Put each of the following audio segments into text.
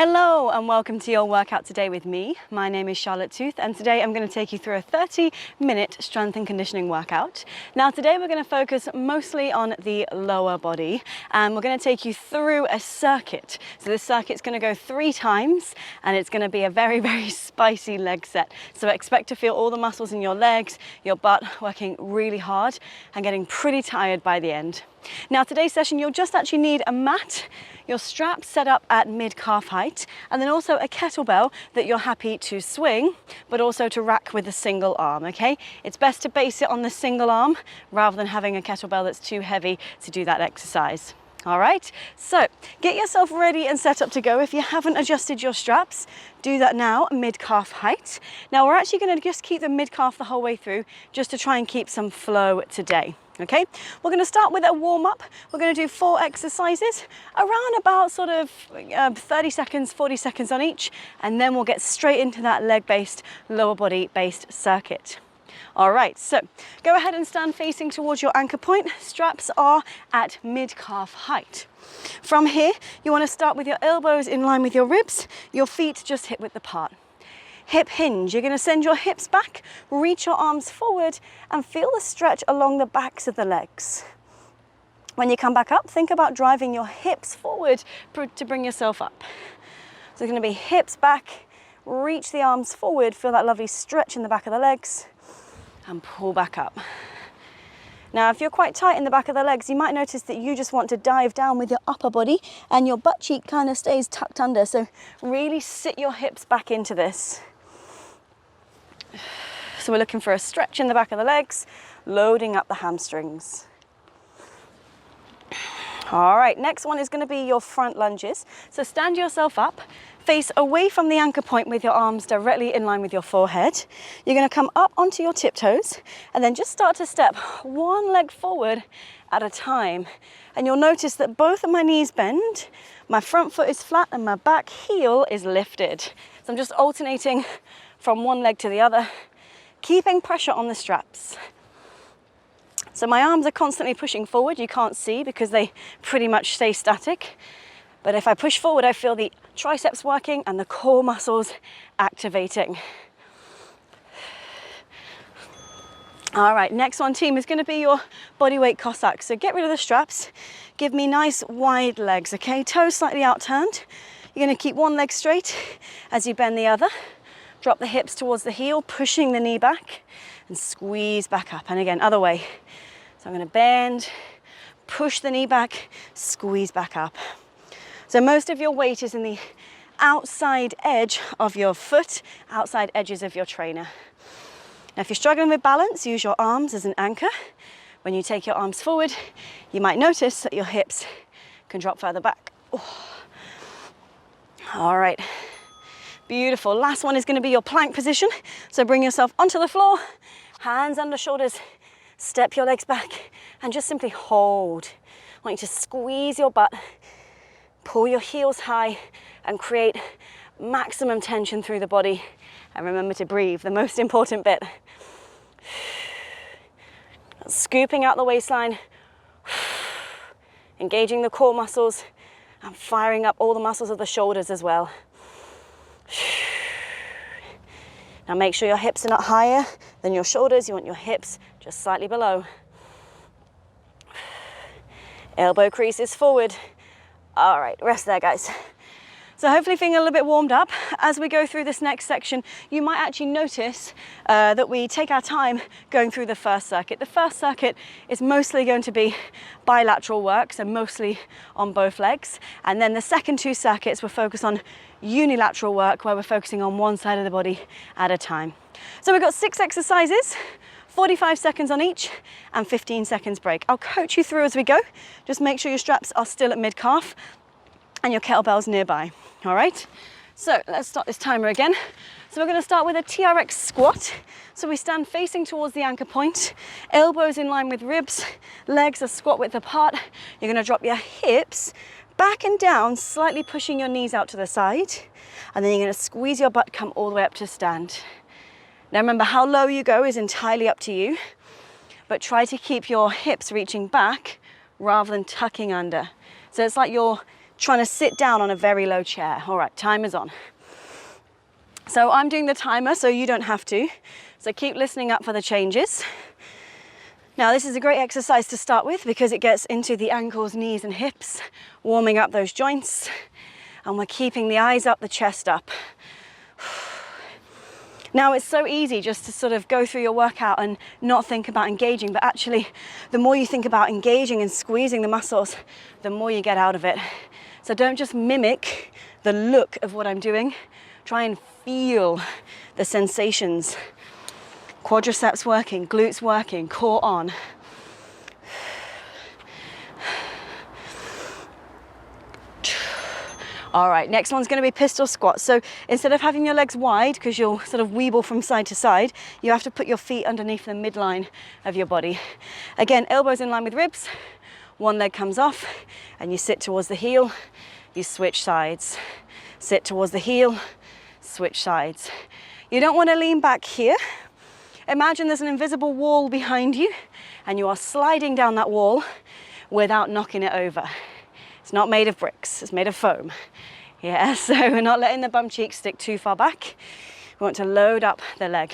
Hello and welcome to your workout today with me. My name is Charlotte Tooth and today I'm going to take you through a 30-minute strength and conditioning workout. Now today we're going to focus mostly on the lower body and we're going to take you through a circuit. So this circuit's going to go 3 times and it's going to be a very spicy leg set. So expect to feel all the muscles in your legs, your butt working really hard and getting pretty tired by the end. Now today's session you'll just actually need a mat, your straps set up at mid-calf height, and then also a kettlebell that you're happy to swing, but also to rack with a single arm, okay? It's best to base it on the single arm rather than having a kettlebell that's too heavy to do that exercise. All right, so get yourself ready and set up to go. If you haven't adjusted your straps, do that now, mid-calf height. Now we're actually gonna just keep the mid-calf the whole way through, just to try and keep some flow today. Okay, we're going to start with a warm-up. We're going to do 4 exercises, around about sort of 30 seconds, 40 seconds on each, and then we'll get straight into that leg-based, lower body-based circuit. All right, so go ahead and stand facing towards your anchor point. Straps are at mid-calf height. From here, you want to start with your elbows in line with your ribs, your feet just hip-width apart. Hip hinge, you're going to send your hips back, reach your arms forward and feel the stretch along the backs of the legs. When you come back up, think about driving your hips forward to bring yourself up. So it's going to be hips back, reach the arms forward, feel that lovely stretch in the back of the legs and pull back up. Now, if you're quite tight in the back of the legs, you might notice that you just want to dive down with your upper body and your butt cheek kind of stays tucked under. So really sit your hips back into this. So we're looking for a stretch in the back of the legs, loading up the hamstrings. All right, next one is going to be your front lunges. So stand yourself up, face away from the anchor point with your arms directly in line with your forehead. You're going to come up onto your tiptoes and then just start to step one leg forward at a time. And you'll notice that both of my knees bend, my front foot is flat and my back heel is lifted. So I'm just alternating from one leg to the other, keeping pressure on the straps. So my arms are constantly pushing forward. You can't see because they pretty much stay static. But if I push forward, I feel the triceps working and the core muscles activating. All right, next one, team, is going to be your bodyweight Cossack. So get rid of the straps. Give me nice wide legs, okay? Toes slightly outturned. You're going to keep one leg straight as you bend the other. Drop the hips towards the heel, pushing the knee back and squeeze back up. And again, other way. So I'm going to bend, push the knee back, squeeze back up. So most of your weight is in the outside edge of your foot, outside edges of your trainer. Now, if you're struggling with balance, use your arms as an anchor. When you take your arms forward, you might notice that your hips can drop further back. Oh. All right. Beautiful. Last one is going to be your plank position. So bring yourself onto the floor, hands under shoulders, step your legs back and just simply hold. I want you to squeeze your butt, pull your heels high and create maximum tension through the body. And remember to breathe, the most important bit. Scooping out the waistline, engaging the core muscles and firing up all the muscles of the shoulders as well. Now make sure your hips are not higher than your shoulders. You want your hips just slightly below. Elbow creases forward. All right, rest there, guys. So hopefully feeling a little bit warmed up. As we go through this next section, you might actually notice that we take our time going through the first circuit. The first circuit is mostly going to be bilateral work, so mostly on both legs. And then the second 2 circuits will focus on unilateral work, where we're focusing on one side of the body at a time. So we've got 6 exercises, 45 seconds on each and 15 seconds break. I'll coach you through as we go. Just make sure your straps are still at mid-calf and your kettlebell's nearby. All right, so let's start this timer again. So we're going to start with a TRX squat. So we stand facing towards the anchor point, elbows in line with ribs, legs are squat width apart. You're going to drop your hips back and down, slightly pushing your knees out to the side. And then you're going to squeeze your butt, come all the way up to stand. Now remember, how low you go is entirely up to you, but try to keep your hips reaching back rather than tucking under. So it's like you're trying to sit down on a very low chair. All right, timer's on. So I'm doing the timer so you don't have to. So keep listening up for the changes. Now this is a great exercise to start with because it gets into the ankles, knees and hips, warming up those joints. And we're keeping the eyes up, the chest up. Now it's so easy just to sort of go through your workout and not think about engaging, but actually the more you think about engaging and squeezing the muscles, the more you get out of it. So don't just mimic the look of what I'm doing. Try and feel the sensations. Quadriceps working, glutes working, core on. All right, next one's gonna be pistol squat. So instead of having your legs wide, because you'll sort of weeble from side to side, you have to put your feet underneath the midline of your body. Again, elbows in line with ribs, one leg comes off, and you sit towards the heel, you switch sides. Sit towards the heel, switch sides. You don't wanna lean back here. Imagine there's an invisible wall behind you, and you are sliding down that wall without knocking it over. It's not made of bricks, it's made of foam. Yeah, so we're not letting the bum cheeks stick too far back. We want to load up the leg.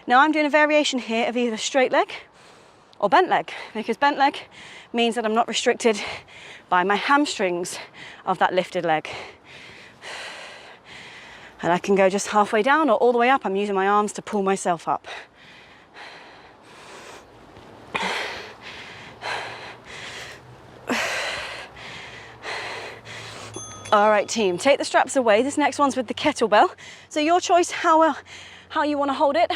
Now I'm doing a variation here of either straight leg or bent leg, because bent leg means that I'm not restricted by my hamstrings of that lifted leg. And I can go just halfway down or all the way up. I'm using my arms to pull myself up. All right, team, take the straps away. This next one's with the kettlebell. So your choice how you want to hold it.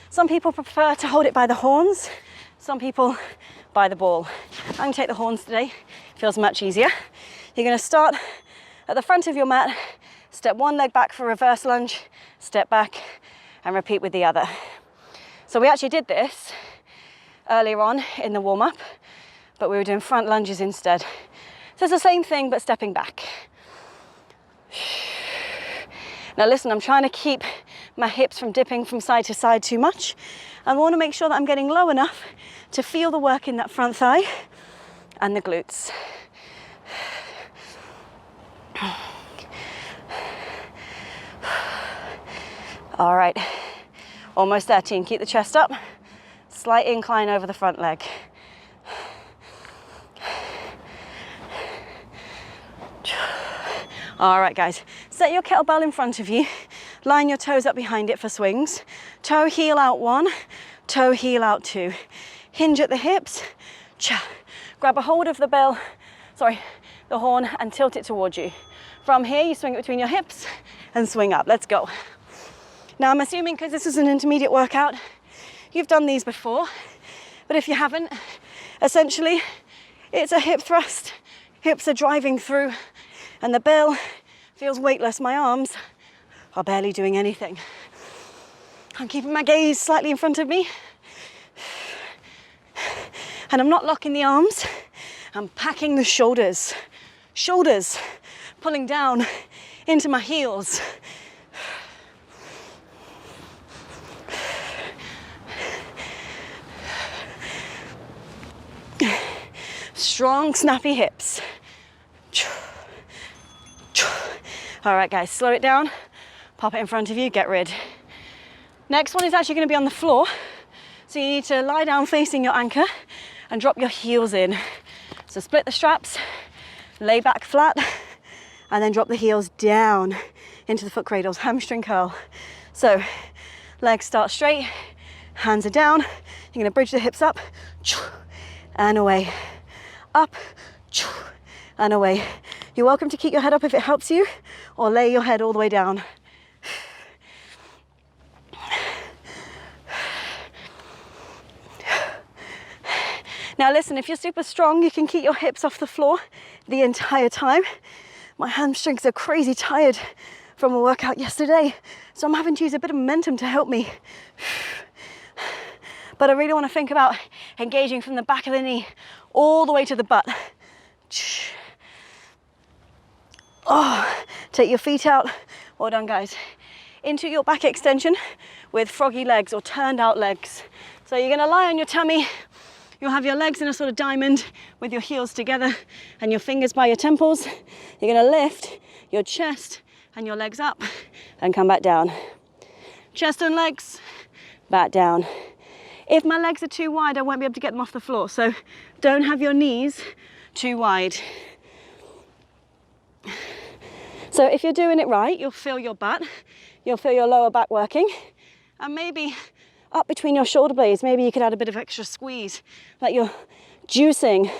Some people prefer to hold it by the horns. Some people by the ball. I'm going to take the horns today. Feels much easier. You're going to start at the front of your mat, step one leg back for reverse lunge, step back and repeat with the other. So we actually did this earlier on in the warm-up, but we were doing front lunges instead. So it's the same thing, but stepping back. Now listen, I'm trying to keep my hips from dipping from side to side too much. I want to make sure that I'm getting low enough to feel the work in that front thigh and the glutes. All right, almost there, team. Keep the chest up. Slight incline over the front leg. All right, guys, set your kettlebell in front of you. Line your toes up behind it for swings. Toe heel out one, toe heel out two. Hinge at the hips. Grab a hold of the the horn and tilt it towards you. From here, you swing it between your hips and swing up. Let's go. Now, I'm assuming because this is an intermediate workout, you've done these before, but if you haven't, essentially, it's a hip thrust. Hips are driving through and the bell feels weightless. My arms are barely doing anything. I'm keeping my gaze slightly in front of me. And I'm not locking the arms. I'm packing the shoulders. Shoulders pulling down into my heels. Strong, snappy hips. All right, guys, slow it down. Pop it in front of you, get rid. Next one is actually going to be on the floor. So you need to lie down facing your anchor and drop your heels in. So split the straps, lay back flat, and then drop the heels down into the foot cradles, hamstring curl. So legs start straight, hands are down. You're going to bridge the hips up and away. Up and away. You're welcome to keep your head up if it helps you, or lay your head all the way down. Now listen, if you're super strong, you can keep your hips off the floor the entire time. My hamstrings are crazy tired from a workout yesterday, so I'm having to use a bit of momentum to help me. But I really want to think about engaging from the back of the knee all the way to the butt. Oh, take your feet out. Well done, guys. Into your back extension with froggy legs or turned out legs. So you're going to lie on your tummy. You'll have your legs in a sort of diamond with your heels together and your fingers by your temples. You're gonna lift your chest and your legs up and come back down. Chest and legs, back down. If my legs are too wide, I won't be able to get them off the floor, so don't have your knees too wide. So if you're doing it right, you'll feel your butt, you'll feel your lower back working, and maybe up between your shoulder blades, maybe you could add a bit of extra squeeze, like you're juicing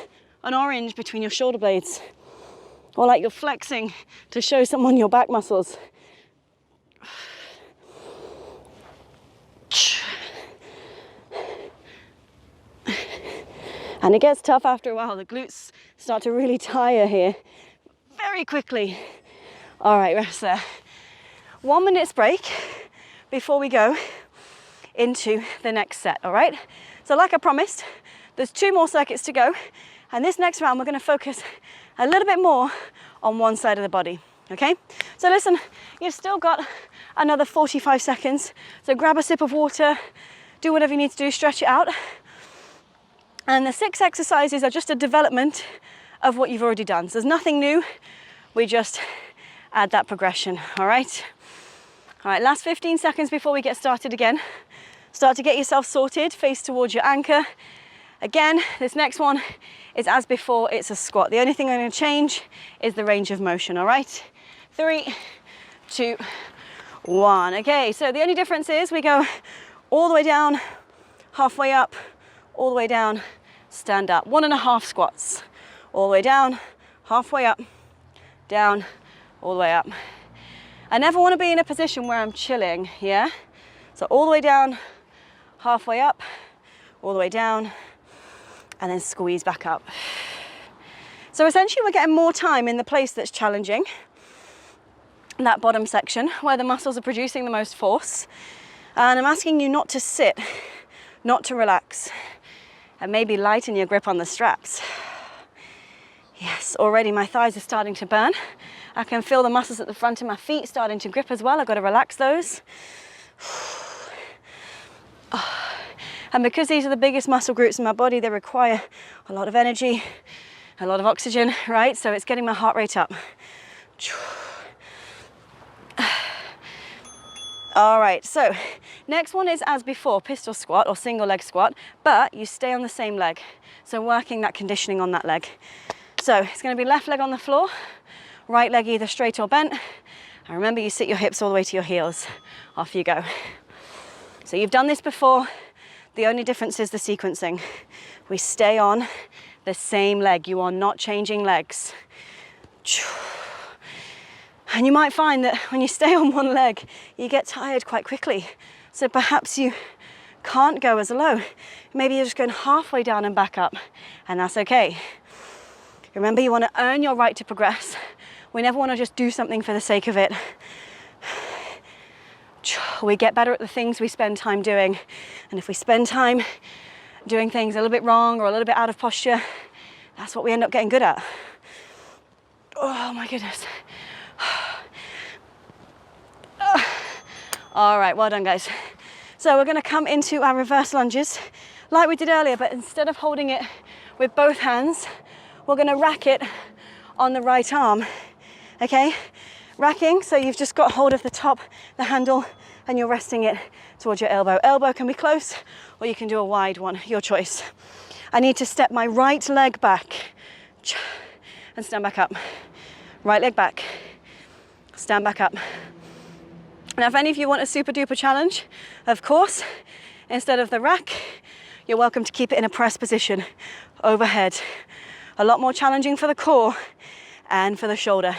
an orange between your shoulder blades, or like you're flexing to show someone your back muscles. And it gets tough after a while. The glutes start to really tire here very quickly. All right, rest there. 1 minute's break before we go into the next set, all right? So like I promised, there's 2 more circuits to go. And this next round, we're gonna focus a little bit more on one side of the body, okay? So listen, you've still got another 45 seconds. So grab a sip of water, do whatever you need to do, stretch it out. And the 6 exercises are just a development of what you've already done. So there's nothing new, we just add that progression, all right? All right, last 15 seconds before we get started again. Start to get yourself sorted, face towards your anchor. Again, this next one is as before, it's a squat. The only thing I'm gonna change is the range of motion, all right? 3, 2, 1. Okay, so the only difference is we go all the way down, halfway up, all the way down, stand up. 1.5 squats. All the way down, halfway up, down, all the way up. I never want to be in a position where I'm chilling, yeah? So all the way down, halfway up, all the way down, and then squeeze back up. So essentially we're getting more time in the place that's challenging, that bottom section where the muscles are producing the most force. And I'm asking you not to sit, not to relax, and maybe lighten your grip on the straps. Yes, already my thighs are starting to burn. I can feel the muscles at the front of my feet starting to grip as well. I've got to relax those. And because these are the biggest muscle groups in my body, they require a lot of energy, a lot of oxygen, right? So it's getting my heart rate up. All right, so next one is as before, pistol squat or single leg squat, but you stay on the same leg. So working that conditioning on that leg. So it's gonna be left leg on the floor, right leg either straight or bent. And remember, you sit your hips all the way to your heels. Off you go. So you've done this before. The only difference is the sequencing. We stay on the same leg. You are not changing legs. And you might find that when you stay on one leg, you get tired quite quickly. So perhaps you can't go as low. Maybe you're just going halfway down and back up, and that's okay. Remember, you want to earn your right to progress. We never want to just do something for the sake of it. We get better at the things we spend time doing. And if we spend time doing things a little bit wrong or a little bit out of posture, that's what we end up getting good at. Oh my goodness. All right, well done, guys. So we're gonna come into our reverse lunges like we did earlier, but instead of holding it with both hands, we're gonna rack it on the right arm, okay? Racking, so you've just got hold of the top, the handle, and you're resting it towards your elbow. Elbow can be close, or you can do a wide one, your choice. I need to step my right leg back and stand back up. Right leg back, stand back up. Now, if any of you want a super duper challenge, of course, instead of the rack, you're welcome to keep it in a press position overhead. A lot more challenging for the core and for the shoulder.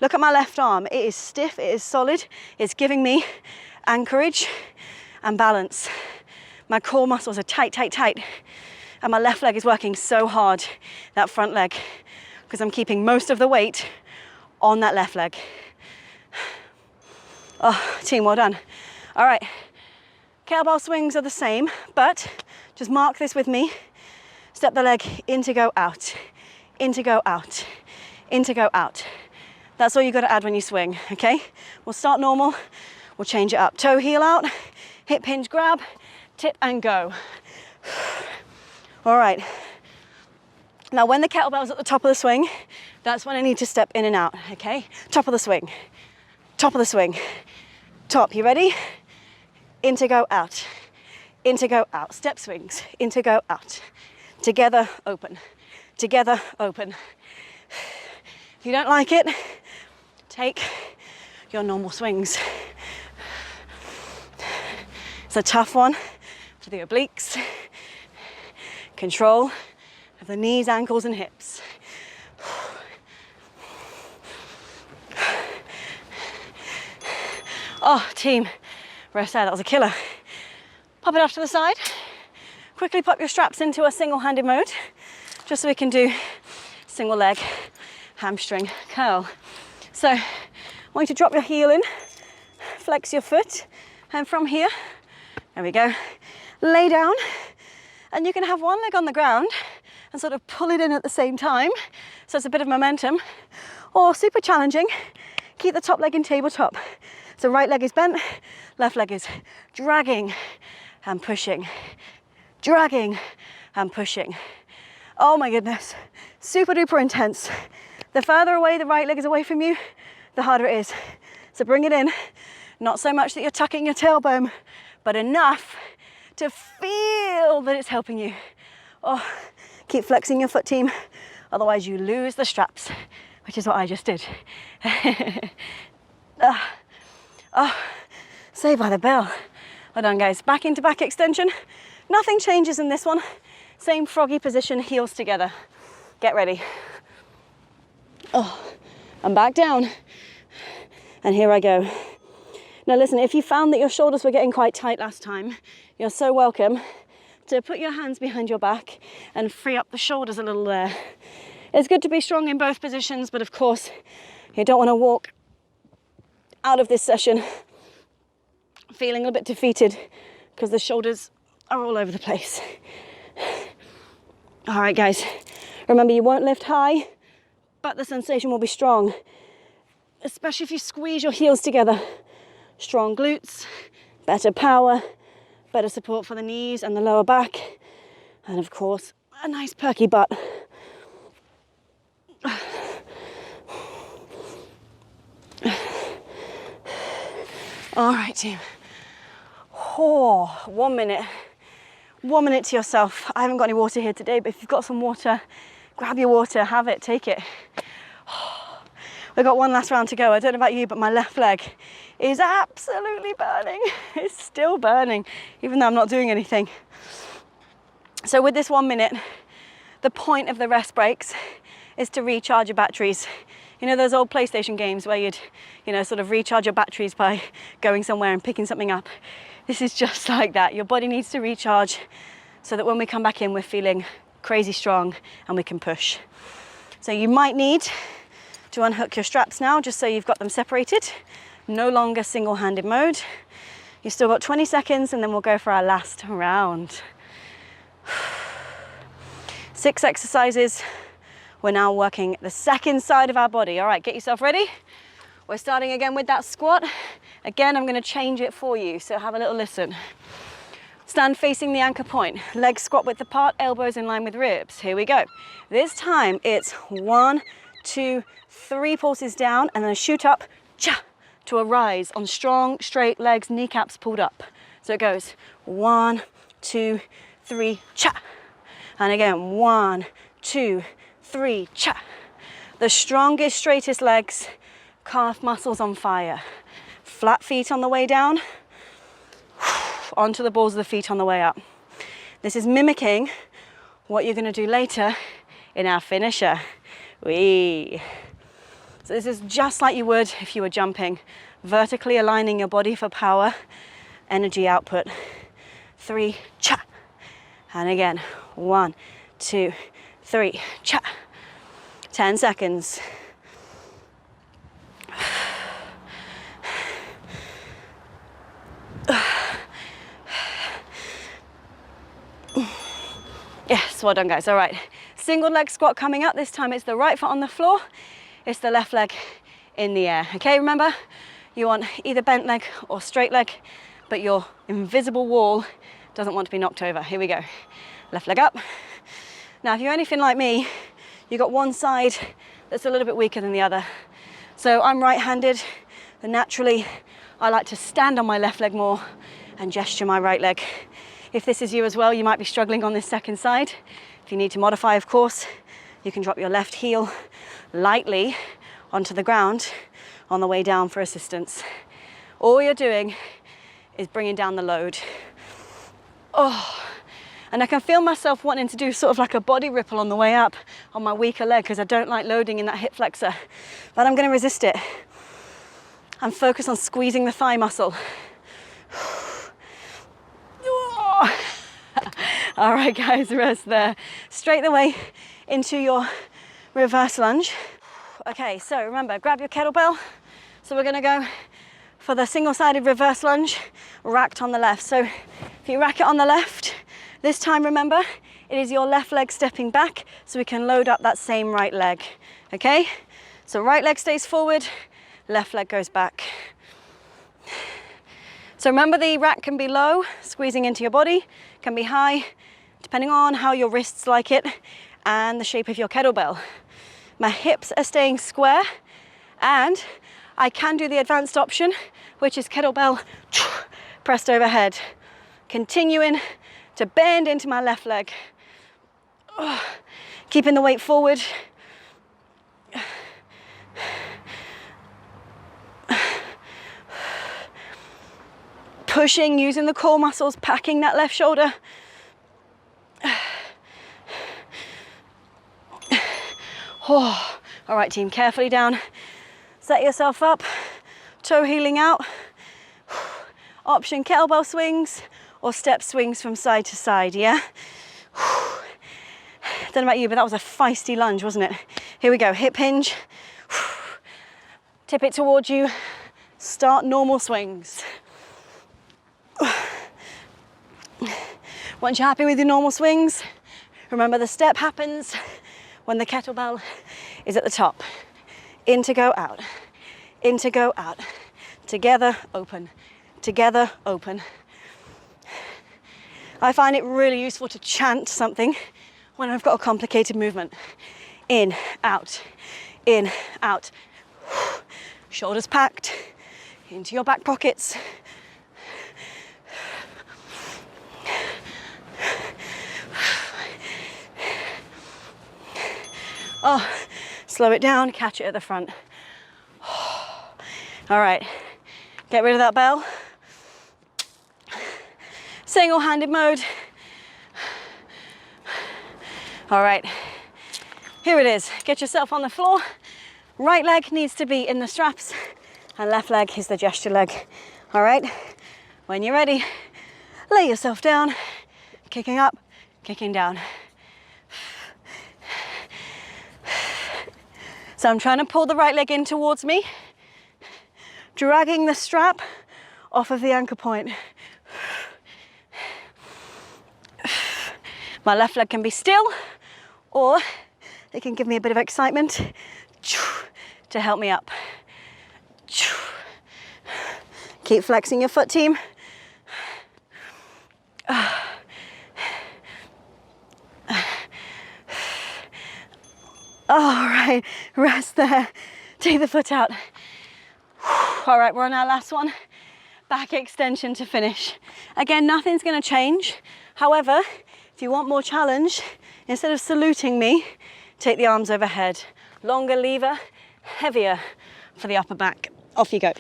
Look at my left arm. It is stiff, it is solid. It's giving me anchorage and balance. My core muscles are tight, tight, tight. And my left leg is working so hard, that front leg, because I'm keeping most of the weight on that left leg. Oh, team, well done. All right, kettlebell swings are the same, but just mark this with me. Step the leg in to go out, in to go out, in to go out. That's all you got to add when you swing, okay? We'll start normal, we'll change it up. Toe heel out, hip hinge grab, tip and go. All right. Now when the kettlebell's at the top of the swing, that's when I need to step in and out, okay? Top of the swing, top of the swing, top, you ready? In to go out, in to go out, step swings, in to go out. Together, open, together, open. If you don't like it, take your normal swings. It's a tough one for the obliques. Control of the knees, ankles, and hips. Oh, team, rest there, that was a killer. Pop it off to the side. Quickly pop your straps into a single-handed mode, just so we can do single leg hamstring curl. So I want you to drop your heel in, flex your foot, and from here, there we go, lay down, and you can have one leg on the ground and sort of pull it in at the same time, so it's a bit of momentum, or super challenging, keep the top leg in tabletop. So right leg is bent, left leg is dragging and pushing, dragging and pushing. Oh my goodness, super duper intense. The further away the right leg is away from you, the harder it is. So bring it in, not so much that you're tucking your tailbone, but enough to feel that it's helping you. Oh, keep flexing your foot, team, otherwise you lose the straps, which is what I just did. Oh, saved by the bell. Well done, guys. Back into back extension. Nothing changes in this one. Same froggy position, heels together. Get ready. Oh, and back down. And here I go. Now listen, if you found that your shoulders were getting quite tight last time, you're so welcome to put your hands behind your back and free up the shoulders a little there. It's good to be strong in both positions, but of course, you don't want to walk out of this session feeling a bit defeated because the shoulders are all over the place. All right, guys, remember you won't lift high, but the sensation will be strong, especially if you squeeze your heels together. Strong glutes, better power, better support for the knees and the lower back, and of course, a nice perky butt. All right, team. Oh, 1 minute. 1 minute to yourself. I haven't got any water here today, but if you've got some water, grab your water, have it, take it. We've got one last round to go. I don't know about you, but my left leg is absolutely burning. It's still burning, even though I'm not doing anything. So with this 1 minute, the point of the rest breaks is to recharge your batteries. You know those old PlayStation games where you'd, sort of recharge your batteries by going somewhere and picking something up? This is just like that. Your body needs to recharge so that when we come back in, we're feeling crazy strong and we can push. So you might need to unhook your straps now, just so you've got them separated. No longer single-handed mode. You've still got 20 seconds and then we'll go for our last round. 6 exercises. We're now working the second side of our body. All right, get yourself ready. We're starting again with that squat. Again, I'm going to change it for you, so have a little listen. Stand facing the anchor point. Legs squat width apart, elbows in line with ribs. Here we go. This time it's 1, 2, 3 pulses down and then a shoot up, cha, to a rise on strong, straight legs, kneecaps pulled up. So it goes 1, 2, 3, cha. And again, 1, 2, 3, cha. The strongest, straightest legs, calf muscles on fire. Flat feet on the way down, onto the balls of the feet on the way up. This is mimicking what you're going to do later in our finisher. Whee. So this is just like you would if you were jumping, vertically aligning your body for power, energy output. 3, cha. And again, 1, 2, 3, cha. 10 seconds. Yes, well done, guys. All right, single leg squat coming up. This time it's the right foot on the floor, it's the left leg in the air. Okay, remember, you want either bent leg or straight leg, but your invisible wall doesn't want to be knocked over. Here we go. Left leg up, Now, if you're anything like me, you've got one side that's a little bit weaker than the other. So I'm right-handed, and naturally, I like to stand on my left leg more and gesture my right leg. If this is you as well, you might be struggling on this second side. If you need to modify, of course, you can drop your left heel lightly onto the ground on the way down for assistance. All you're doing is bringing down the load. Oh, and I can feel myself wanting to do sort of like a body ripple on the way up on my weaker leg because I don't like loading in that hip flexor, but I'm going to resist it. I'm focused on squeezing the thigh muscle. All right, guys, rest there. Straight the way into your reverse lunge. Okay, so remember, grab your kettlebell. So we're going to go for the single-sided reverse lunge, racked on the left. So if you rack it on the left, this time, remember, it is your left leg stepping back so we can load up that same right leg, okay? So right leg stays forward, left leg goes back. So remember, the rack can be low, squeezing into your body, can be high, depending on how your wrists like it and the shape of your kettlebell. My hips are staying square, and I can do the advanced option, which is kettlebell pressed overhead, continuing to bend into my left leg, keeping the weight forward. Pushing, using the core muscles, packing that left shoulder. Oh. All right, team, carefully down. Set yourself up, toe heeling out. Option kettlebell swings or step swings from side to side, yeah? Don't know about you, but that was a feisty lunge, wasn't it? Here we go, hip hinge. Tip it towards you. Start normal swings. Once you're happy with your normal swings, remember the step happens when the kettlebell is at the top. In to go out, in to go out. Together, open, together, open. I find it really useful to chant something when I've got a complicated movement. In, out, in, out. Shoulders packed into your back pockets. Oh, slow it down, catch it at the front. All right, get rid of that bell. Single-handed mode. All right, here it is. Get yourself on the floor. Right leg needs to be in the straps and left leg is the gesture leg. All right, when you're ready, lay yourself down, kicking up, kicking down. So I'm trying to pull the right leg in towards me, dragging the strap off of the anchor point. My left leg can be still, or it can give me a bit of excitement to help me up. Keep flexing your foot, team. All right, rest there. Take the foot out. All right, we're on our last one. Back extension to finish. Again, nothing's gonna change. However, if you want more challenge, instead of saluting me, take the arms overhead. Longer lever, heavier for the upper back. Off you go.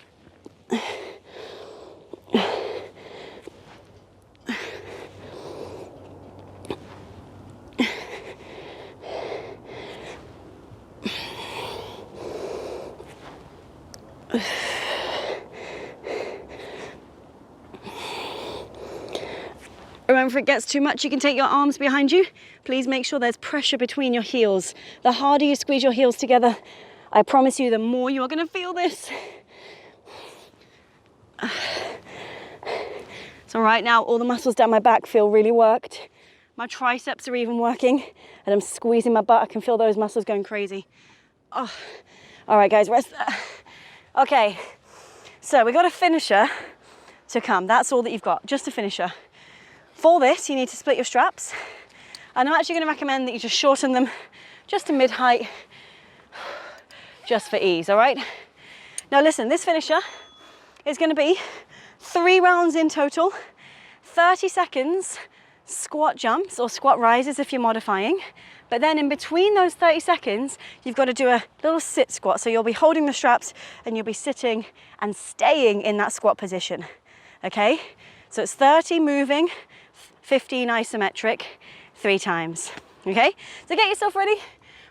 Remember, if it gets too much, you can take your arms behind you. Please make sure there's pressure between your heels. The harder you squeeze your heels together, I promise you, the more you're going to feel this. So right now, all the muscles down my back feel really worked. My triceps are even working, and I'm squeezing my butt. I can feel those muscles going crazy. Oh. All right, guys, rest there. Okay, so we got a finisher to come. That's all that you've got, just a finisher. For this, you need to split your straps. And I'm actually going to recommend that you just shorten them just to mid-height, just for ease, all right? Now listen, this finisher is going to be 3 rounds in total, 30 seconds squat jumps or squat rises if you're modifying. But then in between those 30 seconds, you've got to do a little sit squat. So you'll be holding the straps and you'll be sitting and staying in that squat position, okay? So it's 30 moving, 15 isometric, 3 times, okay? So get yourself ready.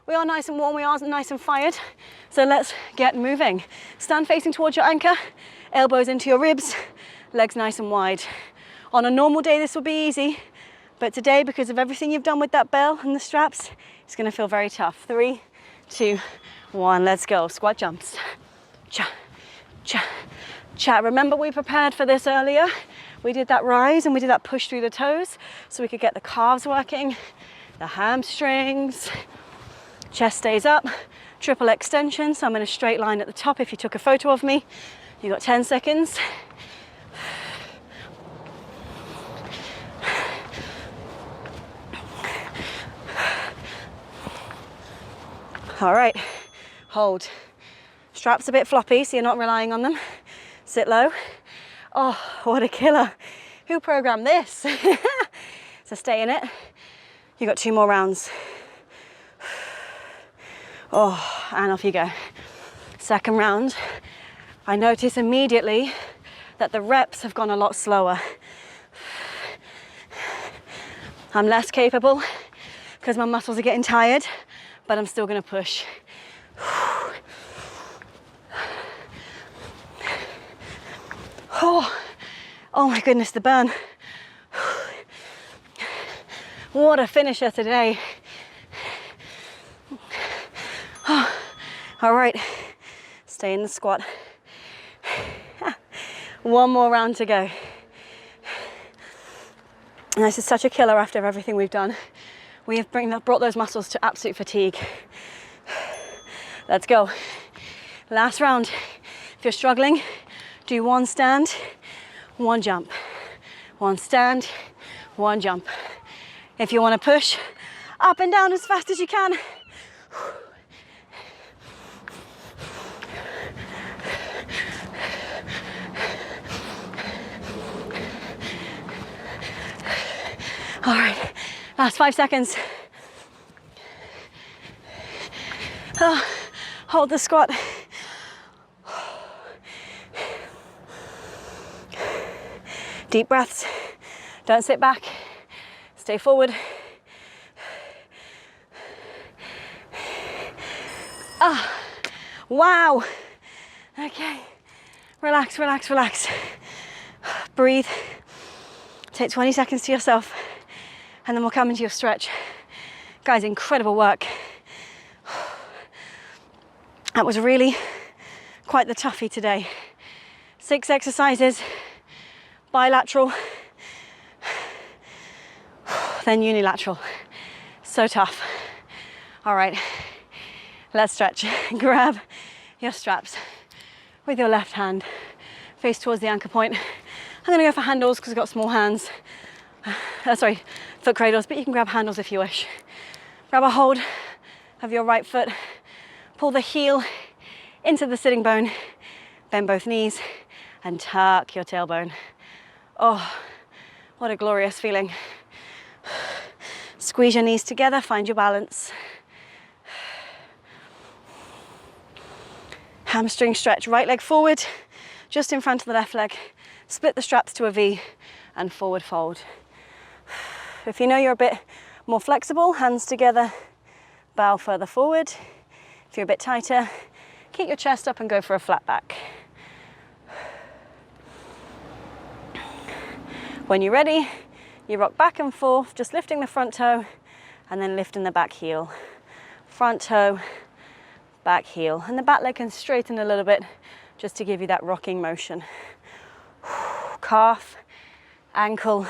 We are nice and warm, we are nice and fired. So let's get moving. Stand facing towards your anchor, elbows into your ribs, legs nice and wide. On a normal day, this will be easy. But today, because of everything you've done with that bell and the straps, it's gonna feel very tough. 3, 2, 1, let's go. Squat jumps. Cha, cha, cha. Remember we prepared for this earlier? We did that rise and we did that push through the toes so we could get the calves working, the hamstrings. Chest stays up, triple extension. So I'm in a straight line at the top. If you took a photo of me, you got 10 seconds. All right, hold. Straps a bit floppy, so you're not relying on them. Sit low. Oh, what a killer. Who programmed this? So stay in it. You got 2 more rounds. Oh, and off you go. Second round. I notice immediately that the reps have gone a lot slower. I'm less capable because my muscles are getting tired, but I'm still gonna push. Oh my goodness, the burn. What a finisher today. All right, stay in the squat. 1 more round to go. And this is such a killer after everything we've done. We have brought those muscles to absolute fatigue. Let's go. Last round. If you're struggling, do 1 stand, 1 jump. 1 stand, 1 jump. If you want to push up and down as fast as you can. All right, last 5 seconds. Oh, hold the squat. Deep breaths. Don't sit back. Stay forward. Ah, wow. Okay, relax, relax, relax. Breathe. Take 20 seconds to yourself, and then we'll come into your stretch. Guys, incredible work. That was really quite the toughie today. 6 exercises, bilateral, then unilateral. So tough. All right, let's stretch. Grab your straps with your left hand, face towards the anchor point. I'm gonna go for handles because I've got small hands. Sorry, foot cradles, but you can grab handles if you wish. Grab a hold of your right foot, pull the heel into the sitting bone, bend both knees, and tuck your tailbone. Oh, what a glorious feeling. Squeeze your knees together, find your balance. Hamstring stretch, right leg forward, just in front of the left leg. Split the straps to a V and forward fold. If you know you're a bit more flexible, hands together, bow further forward. If you're a bit tighter, keep your chest up and go for a flat back. When you're ready, you rock back and forth, just lifting the front toe and then lifting the back heel. Front toe, back heel. And the back leg can straighten a little bit just to give you that rocking motion. Calf, ankle,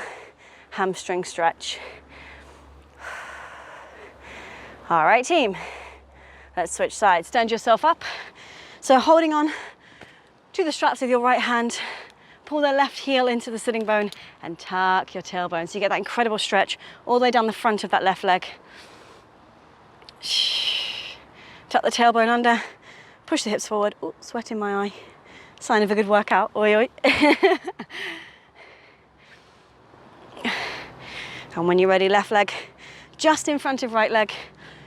hamstring stretch. All right, team, let's switch sides. Stand yourself up. So holding on to the straps with your right hand, pull the left heel into the sitting bone and tuck your tailbone. So you get that incredible stretch all the way down the front of that left leg. Tuck the tailbone under, push the hips forward. Ooh, sweat in my eye. Sign of a good workout. Oi, oi. And when you're ready, left leg just in front of right leg.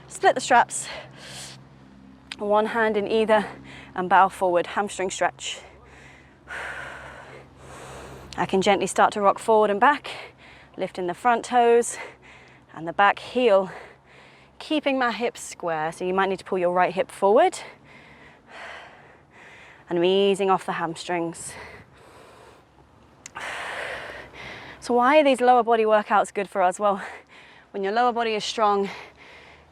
Split the straps. One hand in either and bow forward, hamstring stretch. I can gently start to rock forward and back, lifting the front toes and the back heel, keeping my hips square. So you might need to pull your right hip forward. And I'm easing off the hamstrings. So why are these lower body workouts good for us? Well, when your lower body is strong,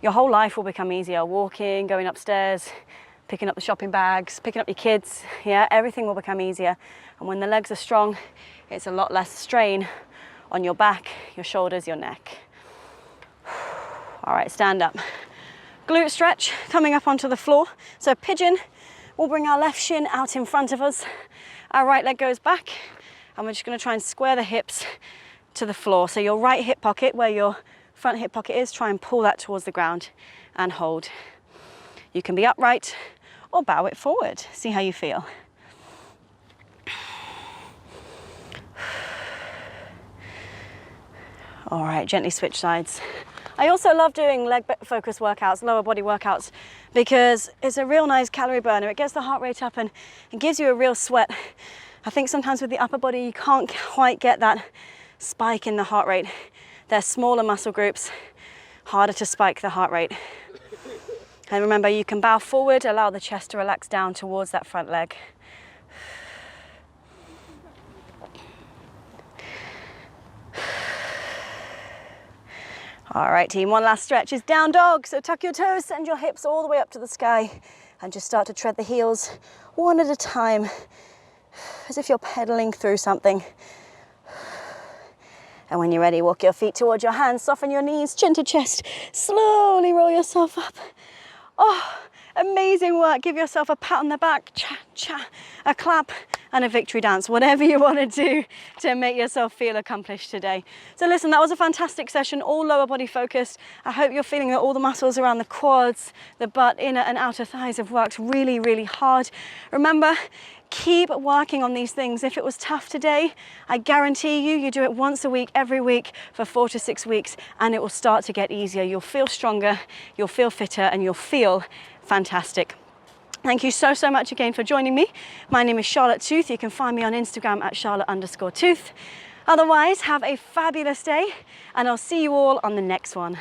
your whole life will become easier. Walking, going upstairs, picking up the shopping bags, picking up your kids, yeah, everything will become easier. And when the legs are strong, it's a lot less strain on your back, your shoulders, your neck. All right, stand up. Glute stretch, coming up onto the floor. So pigeon, we'll bring our left shin out in front of us. Our right leg goes back, and we're just gonna try and square the hips to the floor. So your right hip pocket, where your front hip pocket is, try and pull that towards the ground and hold. You can be upright or bow it forward. See how you feel. All right, gently switch sides. I also love doing leg focus workouts, lower body workouts, because it's a real nice calorie burner. It gets the heart rate up and it gives you a real sweat. I think sometimes with the upper body, you can't quite get that spike in the heart rate. They're smaller muscle groups, harder to spike the heart rate. And remember, you can bow forward, allow the chest to relax down towards that front leg. All right, team, one last stretch is down dog. So tuck your toes, send your hips all the way up to the sky, and just start to tread the heels one at a time, as if you're pedaling through something. And when you're ready, walk your feet towards your hands, soften your knees, chin to chest, slowly roll yourself up. Oh, amazing work. Give yourself a pat on the back, cha, cha, a clap, and a victory dance, whatever you want to do to make yourself feel accomplished today. So listen, that was a fantastic session, all lower body focused. I hope you're feeling that all the muscles around the quads, the butt, inner and outer thighs have worked really, really hard. Remember, keep working on these things. If it was tough today, I guarantee you do it once a week, every week for 4 to 6 weeks, and it will start to get easier. You'll feel stronger, you'll feel fitter, and you'll feel fantastic. Thank you so, so much again for joining me. My name is Charlotte Tooth. You can find me on Instagram at Charlotte_Tooth. Otherwise, have a fabulous day, and I'll see you all on the next one.